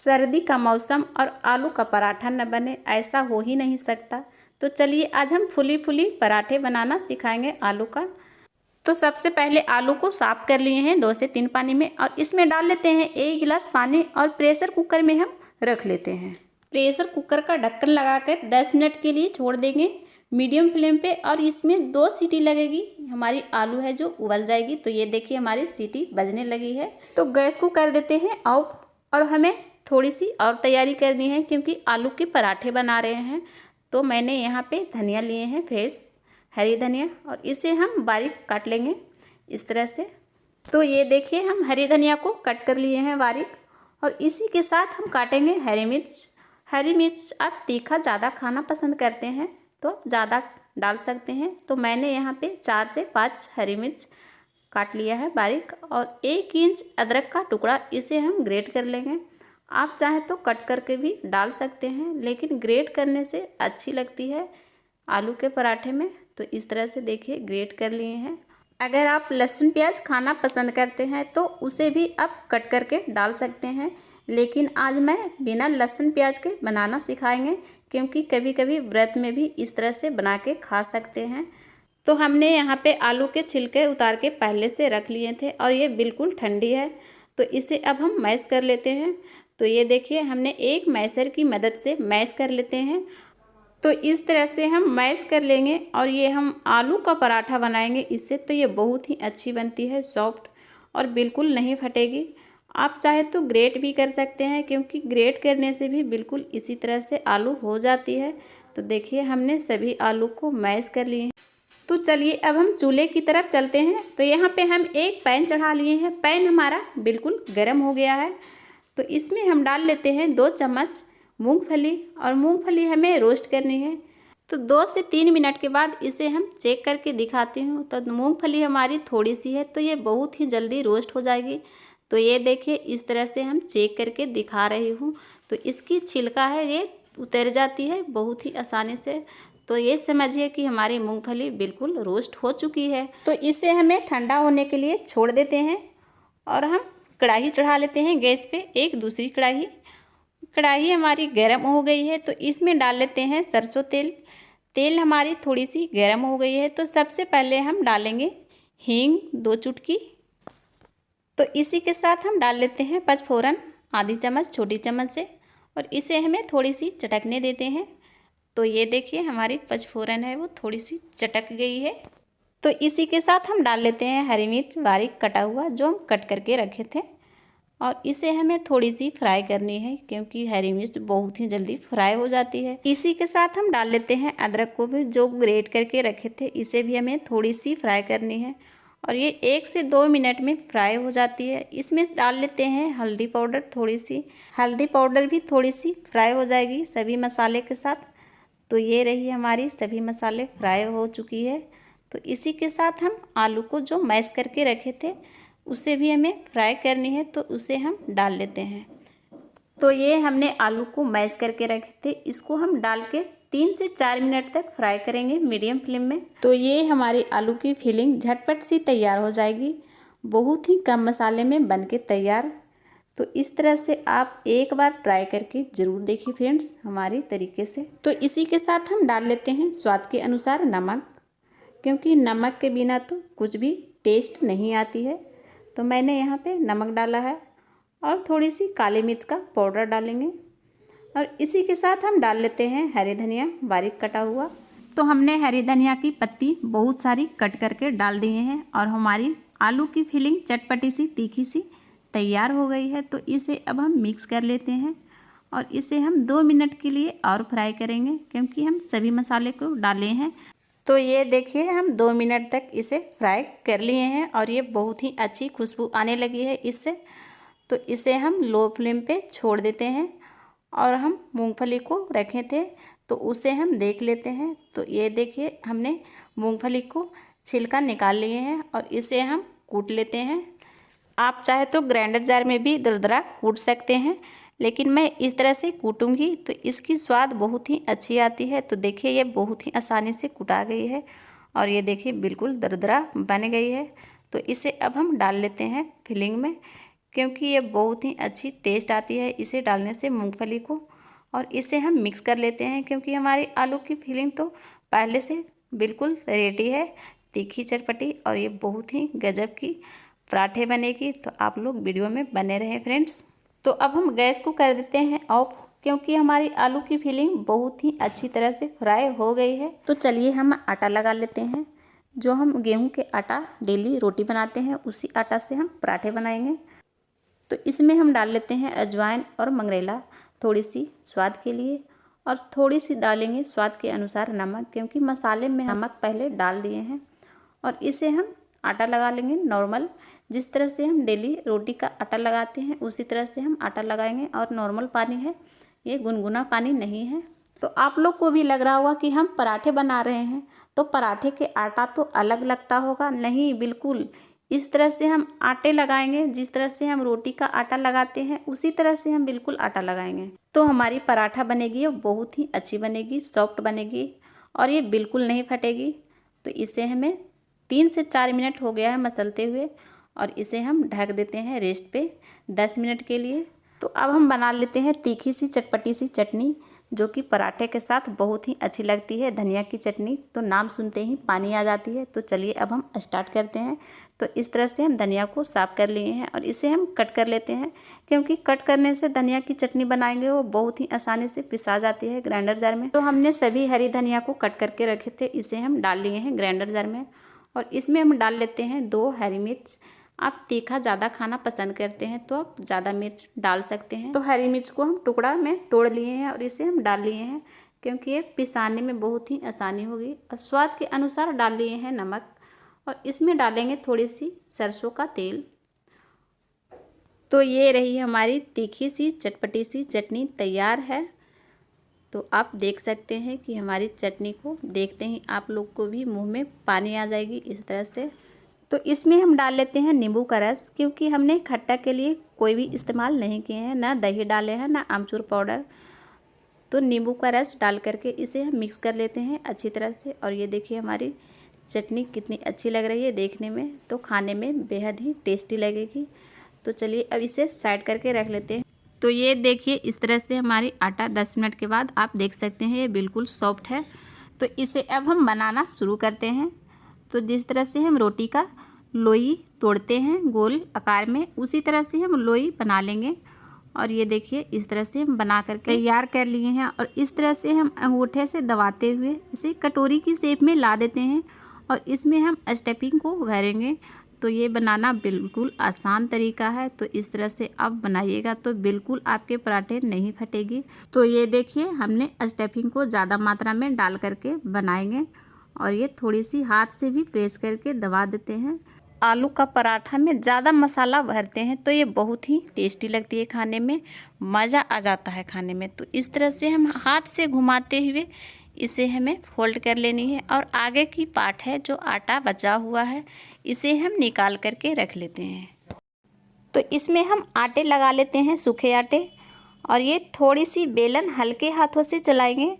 सर्दी का मौसम और आलू का पराठा न बने, ऐसा हो ही नहीं सकता। तो चलिए आज हम फुली फुली पराठे बनाना सिखाएंगे आलू का। तो सबसे पहले आलू को साफ़ कर लिए हैं 2 से 3 पानी में और इसमें डाल लेते हैं 1 गिलास पानी और प्रेशर कुकर में हम रख लेते हैं। प्रेशर कुकर का ढक्कन लगाकर 10 मिनट के लिए छोड़ देंगे मीडियम फ्लेम पे और इसमें 2 सीटी लगेगी, हमारी आलू है जो उबल जाएगी। तो ये देखिए हमारी सीटी बजने लगी है। तो गैस को कर देते हैं ऑफ और हमें थोड़ी सी और तैयारी करनी है क्योंकि आलू के पराठे बना रहे हैं। तो मैंने यहाँ पे धनिया लिए हैं, फ्रेश हरी धनिया, और इसे हम बारीक काट लेंगे इस तरह से। तो ये देखिए हम हरी धनिया को कट कर लिए हैं बारीक और इसी के साथ हम काटेंगे हरी मिर्च। हरी मिर्च आप तीखा ज़्यादा खाना पसंद करते हैं तो ज़्यादा डाल सकते हैं। तो मैंने यहाँ पे 4 से 5 हरी मिर्च काट लिया है बारीक और 1 इंच अदरक का टुकड़ा, इसे हम ग्रेट कर लेंगे। आप चाहें तो कट करके भी डाल सकते हैं, लेकिन ग्रेट करने से अच्छी लगती है आलू के पराठे में। तो इस तरह से देखिए ग्रेट कर लिए हैं। अगर आप लहसुन प्याज खाना पसंद करते हैं तो उसे भी आप कट करके डाल सकते हैं, लेकिन आज मैं बिना लहसुन प्याज के बनाना सिखाएंगे क्योंकि कभी कभी व्रत में भी इस तरह से बना के खा सकते हैं। तो हमने यहाँ पे आलू के छिलके उतार के पहले से रख लिए थे और ये बिल्कुल ठंडी है। तो इसे अब हम मैश कर लेते हैं। तो ये देखिए हमने एक मैशर की मदद से मैश कर लेते हैं। तो इस तरह से हम मैश कर लेंगे और ये हम आलू का पराठा बनाएंगे इससे। तो ये बहुत ही अच्छी बनती है, सॉफ्ट और बिल्कुल नहीं फटेगी। आप चाहे तो ग्रेट भी कर सकते हैं क्योंकि ग्रेट करने से भी बिल्कुल इसी तरह से आलू हो जाती है। तो देखिए हमने सभी आलू को मैश कर लिए हैं। तो चलिए अब हम चूल्हे की तरफ चलते हैं। तो यहाँ पे हम एक पैन चढ़ा लिए हैं। पैन हमारा बिल्कुल गर्म हो गया है। तो इसमें हम डाल लेते हैं 2 चम्मच मूंगफली और मूंगफली हमें रोस्ट करनी है। तो 2 से 3 मिनट के बाद इसे हम चेक करके दिखाती हूँ। तो मूंगफली हमारी थोड़ी सी है तो ये बहुत ही जल्दी रोस्ट हो जाएगी। तो ये देखिए इस तरह से हम चेक करके दिखा रही हूँ। तो इसकी छिलका है ये उतर जाती है बहुत ही आसानी से। तो ये समझिए कि हमारी मूंगफली बिल्कुल रोस्ट हो चुकी है। तो इसे हमें ठंडा होने के लिए छोड़ देते हैं और हम कढ़ाई चढ़ा लेते हैं गैस पे, एक दूसरी कढ़ाई। कढ़ाई हमारी गर्म हो गई है तो इसमें डाल लेते हैं सरसों तेल। तेल हमारी थोड़ी सी गर्म हो गई है तो सबसे पहले हम डालेंगे हींग 2 चुटकी। तो इसी के साथ हम डाल लेते हैं पचफोरन आधी चम्मच छोटी चम्मच से और इसे हमें थोड़ी सी चटकने देते हैं। तो ये देखिए हमारी पचफोरन है वो थोड़ी सी चटक गई है। तो इसी के साथ हम डाल लेते हैं हरी मिर्च बारीक कटा हुआ जो हम कट करके रखे थे और इसे हमें थोड़ी सी फ्राई करनी है क्योंकि हरी मिर्च बहुत ही जल्दी फ्राई हो जाती है। इसी के साथ हम डाल लेते हैं अदरक को भी जो ग्रेट करके रखे थे, इसे भी हमें थोड़ी सी फ्राई करनी है और ये 1 से 2 मिनट में फ्राई हो जाती है। इसमें डाल लेते हैं हल्दी पाउडर, थोड़ी सी हल्दी पाउडर भी थोड़ी सी फ्राई हो जाएगी सभी मसाले के साथ। तो ये रही हमारी सभी मसाले फ्राई हो चुकी है। तो इसी के साथ हम आलू को जो मैश करके रखे थे उसे भी हमें फ्राई करनी है तो उसे हम डाल लेते हैं। तो ये हमने आलू को मैश करके रखे थे, इसको हम डाल के 3 से 4 मिनट तक फ्राई करेंगे मीडियम फ्लेम में। तो ये हमारी आलू की फिलिंग झटपट सी तैयार हो जाएगी, बहुत ही कम मसाले में बन के तैयार। तो इस तरह से आप एक बार ट्राई करके ज़रूर देखिए फ्रेंड्स हमारी तरीके से। तो इसी के साथ हम डाल लेते हैं स्वाद के अनुसार नमक, क्योंकि नमक के बिना तो कुछ भी टेस्ट नहीं आती है। तो मैंने यहाँ पे नमक डाला है और थोड़ी सी काली मिर्च का पाउडर डालेंगे और इसी के साथ हम डाल लेते हैं हरी धनिया बारीक कटा हुआ। तो हमने हरी धनिया की पत्ती बहुत सारी कट करके डाल दिए हैं और हमारी आलू की फिलिंग चटपटी सी तीखी सी तैयार हो गई है। तो इसे अब हम मिक्स कर लेते हैं और इसे हम 2 मिनट के लिए और फ्राई करेंगे क्योंकि हम सभी मसाले को डाले हैं। तो ये देखिए हम 2 मिनट तक इसे फ्राई कर लिए हैं और ये बहुत ही अच्छी खुशबू आने लगी है इससे। तो इसे हम लो फ्लेम पे छोड़ देते हैं और हम मूंगफली को रखे थे तो उसे हम देख लेते हैं। तो ये देखिए हमने मूंगफली को छिलका निकाल लिए हैं और इसे हम कूट लेते हैं। आप चाहे तो ग्राइंडर जार में भी दरदरा कूट सकते हैं, लेकिन मैं इस तरह से कूटूंगी तो इसकी स्वाद बहुत ही अच्छी आती है। तो देखिए ये बहुत ही आसानी से कुटा गई है और ये देखिए बिल्कुल दरदरा बन गई है। तो इसे अब हम डाल लेते हैं फिलिंग में, क्योंकि ये बहुत ही अच्छी टेस्ट आती है इसे डालने से मूंगफली को। और इसे हम मिक्स कर लेते हैं क्योंकि हमारी आलू की फिलिंग तो पहले से बिल्कुल रेडी है, तीखी चटपटी, और ये बहुत ही गजब की पराठे बनेगी। तो आप लोग वीडियो में बने रहें फ्रेंड्स। तो अब हम गैस को कर देते हैं ऑफ, क्योंकि हमारी आलू की फिलिंग बहुत ही अच्छी तरह से फ्राई हो गई है। तो चलिए हम आटा लगा लेते हैं। जो हम गेहूं के आटा डेली रोटी बनाते हैं उसी आटा से हम पराठे बनाएंगे। तो इसमें हम डाल लेते हैं अजवाइन और मंगरेला थोड़ी सी स्वाद के लिए, और थोड़ी सी डालेंगे स्वाद के अनुसार नमक, क्योंकि मसाले में नमक पहले डाल दिए हैं। और इसे हम आटा लगा लेंगे नॉर्मल, जिस तरह से हम डेली रोटी का आटा लगाते हैं उसी तरह से हम आटा लगाएंगे। और नॉर्मल पानी है, ये गुनगुना पानी नहीं है। तो आप लोग को भी लग रहा होगा कि हम पराठे बना रहे हैं तो पराठे के आटा तो अलग लगता होगा। नहीं, बिल्कुल इस तरह से हम आटे लगाएंगे, जिस तरह से हम रोटी का आटा लगाते हैं उसी तरह से हम बिल्कुल आटा लगाएंगे। तो हमारी पराठा बनेगी वो बहुत ही अच्छी बनेगी, सॉफ्ट बनेगी, और ये बिल्कुल नहीं फटेगी। तो इसे हमें 3 से 4 मिनट हो गया है मसलते हुए, और इसे हम ढक देते हैं रेस्ट पे 10 मिनट के लिए। तो अब हम बना लेते हैं तीखी सी चटपटी सी चटनी, जो कि पराठे के साथ बहुत ही अच्छी लगती है। धनिया की चटनी तो नाम सुनते ही पानी आ जाती है। तो चलिए अब हम स्टार्ट करते हैं। तो इस तरह से हम धनिया को साफ़ कर लिए हैं और इसे हम कट कर लेते हैं, क्योंकि कट करने से धनिया की चटनी बनाएंगे वो बहुत ही आसानी से पिसा जाती है ग्राइंडर जार में। तो हमने सभी हरी धनिया को कट करके रखे थे, इसे हम डाल लिए हैं ग्राइंडर जार में। और इसमें हम डाल लेते हैं 2 हरी मिर्च। आप तीखा ज़्यादा खाना पसंद करते हैं तो आप ज़्यादा मिर्च डाल सकते हैं। तो हरी मिर्च को हम टुकड़ा में तोड़ लिए हैं और इसे हम डाल लिए हैं, क्योंकि ये पिसाने में बहुत ही आसानी होगी। और स्वाद के अनुसार डाल लिए हैं नमक, और इसमें डालेंगे थोड़ी सी सरसों का तेल। तो ये रही हमारी तीखी सी चटपटी सी चटनी तैयार है। तो आप देख सकते हैं कि हमारी चटनी को देखते ही आप लोग को भी मुंह में पानी आ जाएगी इस तरह से। तो इसमें हम डाल लेते हैं नींबू का रस, क्योंकि हमने खट्टा के लिए कोई भी इस्तेमाल नहीं किए हैं, ना दही डाले हैं ना आमचूर पाउडर। तो नींबू का रस डाल करके इसे हम मिक्स कर लेते हैं अच्छी तरह से। और ये देखिए हमारी चटनी कितनी अच्छी लग रही है देखने में, तो खाने में बेहद ही टेस्टी लगेगी। तो चलिए अब इसे साइड करके रख लेते हैं। तो ये देखिए इस तरह से हमारी आटा 10 मिनट के बाद आप देख सकते हैं ये बिल्कुल सॉफ्ट है। तो इसे अब हम बनाना शुरू करते हैं। तो जिस तरह से हम रोटी का लोई तोड़ते हैं गोल आकार में, उसी तरह से हम लोई बना लेंगे। और ये देखिए इस तरह से हम बना कर तैयार कर लिए हैं। और इस तरह से हम अंगूठे से दबाते हुए इसे कटोरी की शेप में ला देते हैं, और इसमें हम स्टफिंग को भरेंगे। तो ये बनाना बिल्कुल आसान तरीका है। तो इस तरह से आप बनाइएगा तो बिल्कुल आपके पराठे नहीं फटेगी। तो ये देखिए हमने स्टफिंग को ज़्यादा मात्रा में डाल करके बनाएंगे, और ये थोड़ी सी हाथ से भी प्रेस करके दबा देते हैं। आलू का पराठा में ज़्यादा मसाला भरते हैं तो ये बहुत ही टेस्टी लगती है खाने में, मज़ा आ जाता है खाने में। तो इस तरह से हम हाथ से घुमाते हुए इसे हमें फोल्ड कर लेनी है। और आगे की पार्ट है जो आटा बचा हुआ है, इसे हम निकाल करके रख लेते हैं। तो इसमें हम आटे लगा लेते हैं, सूखे आटे, और ये थोड़ी सी बेलन हल्के हाथों से चलाएंगे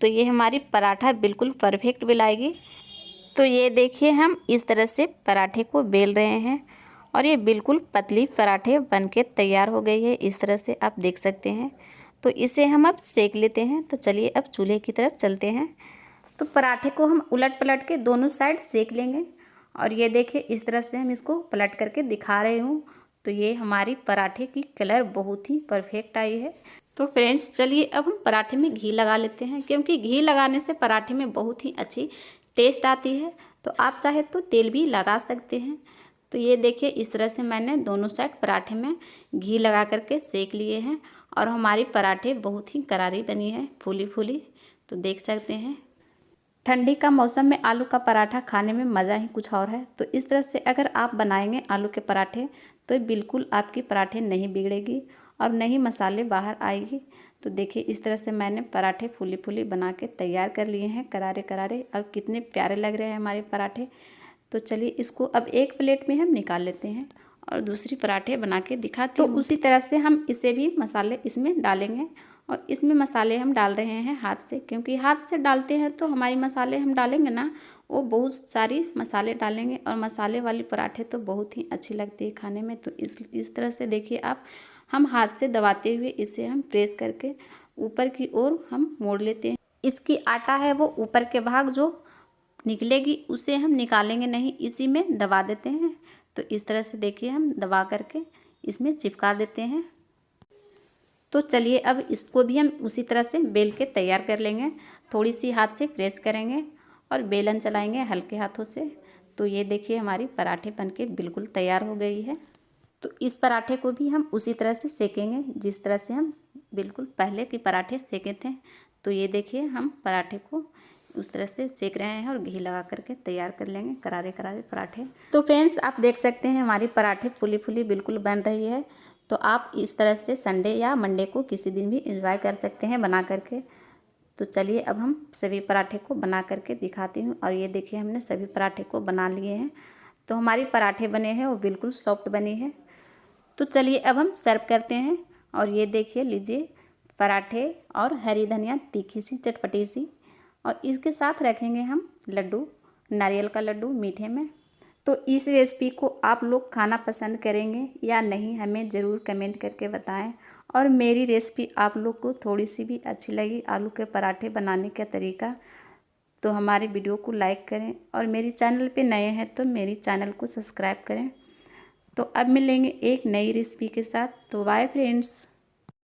तो ये हमारी पराठा बिल्कुल परफेक्ट बेलाएगी। तो ये देखिए हम इस तरह से पराठे को बेल रहे हैं, और ये बिल्कुल पतली पराठे बनके तैयार हो गई है इस तरह से आप देख सकते हैं। तो इसे हम अब सेक लेते हैं। तो चलिए अब चूल्हे की तरफ चलते हैं। तो पराठे को हम उलट पलट के दोनों साइड सेक लेंगे, और ये देखिए इस तरह से हम इसको पलट करके दिखा रही हूँ। तो ये हमारी पराठे की कलर बहुत ही परफेक्ट आई है। तो फ्रेंड्स चलिए अब हम पराठे में घी लगा लेते हैं, क्योंकि घी लगाने से पराठे में बहुत ही अच्छी टेस्ट आती है। तो आप चाहे तो तेल भी लगा सकते हैं। तो ये देखिए इस तरह से मैंने दोनों साइड पराठे में घी लगा करके सेक लिए हैं, और हमारी पराठे बहुत ही करारी बनी है, फूली फूली। तो देख सकते हैं ठंडी का मौसम में आलू का पराठा खाने में मज़ा ही कुछ और है। तो इस तरह से अगर आप बनाएंगे आलू के पराठे तो बिल्कुल आपकी पराठे नहीं बिगड़ेगी और नहीं मसाले बाहर आएगी। तो देखिए इस तरह से मैंने पराठे फूली फूली बना के तैयार कर लिए हैं, करारे करारे, और कितने प्यारे लग रहे हैं हमारे पराठे। तो चलिए इसको अब एक प्लेट में हम निकाल लेते हैं और दूसरी पराठे बना के दिखाती हूँ। तो उसी तरह से हम इसे भी मसाले इसमें डालेंगे, और इसमें मसाले हम डाल रहे हैं हाथ से, क्योंकि हाथ से डालते हैं तो हमारी मसाले हम डालेंगे ना वो बहुत सारी मसाले डालेंगे और मसाले वाली पराठे तो बहुत ही अच्छी लगती है खाने में। तो इस तरह से देखिए आप, हम हाथ से दबाते हुए इसे हम प्रेस करके ऊपर की ओर हम मोड़ लेते हैं। इसकी आटा है वो ऊपर के भाग जो निकलेगी उसे हम निकालेंगे नहीं, इसी में दबा देते हैं। तो इस तरह से देखिए हम दबा करके इसमें चिपका देते हैं। तो चलिए अब इसको भी हम उसी तरह से बेल के तैयार कर लेंगे। थोड़ी सी हाथ से प्रेस करेंगे और बेलन चलाएंगे हल्के हाथों से। तो ये देखिए हमारी पराठे बनके बिल्कुल तैयार हो गई है। तो इस पराठे को भी हम उसी तरह से सेकेंगे जिस तरह से हम बिल्कुल पहले के पराठे सेके थे। तो ये देखिए हम पराठे को उस तरह से सेक रहे हैं और घी लगा करके तैयार कर लेंगे करारे करारे पराठे। तो फ्रेंड्स आप देख सकते हैं हमारी पराठे फुली फुली बिल्कुल बन रही है। तो आप इस तरह से संडे या मंडे को किसी दिन भी एंजॉय कर सकते हैं बना करके। तो चलिए अब हम सभी पराठे को बना करके दिखाती हूँ। और ये देखिए हमने सभी पराठे को बना लिए हैं। तो हमारी पराठे बने हैं वो बिल्कुल सॉफ्ट बनी है। तो चलिए अब हम सर्व करते हैं। और ये देखिए लीजिए पराठे और हरी धनिया तीखी सी चटपटी सी, और इसके साथ रखेंगे हम लड्डू, नारियल का लड्डू मीठे में। तो इस रेसिपी को आप लोग खाना पसंद करेंगे या नहीं हमें ज़रूर कमेंट करके बताएं। और मेरी रेसिपी आप लोग को थोड़ी सी भी अच्छी लगी आलू के पराठे बनाने का तरीका, तो हमारे वीडियो को लाइक करें और मेरी चैनल पे नए हैं तो मेरी चैनल को सब्सक्राइब करें। तो अब मिलेंगे एक नई रेसिपी के साथ। तो बाय फ्रेंड्स।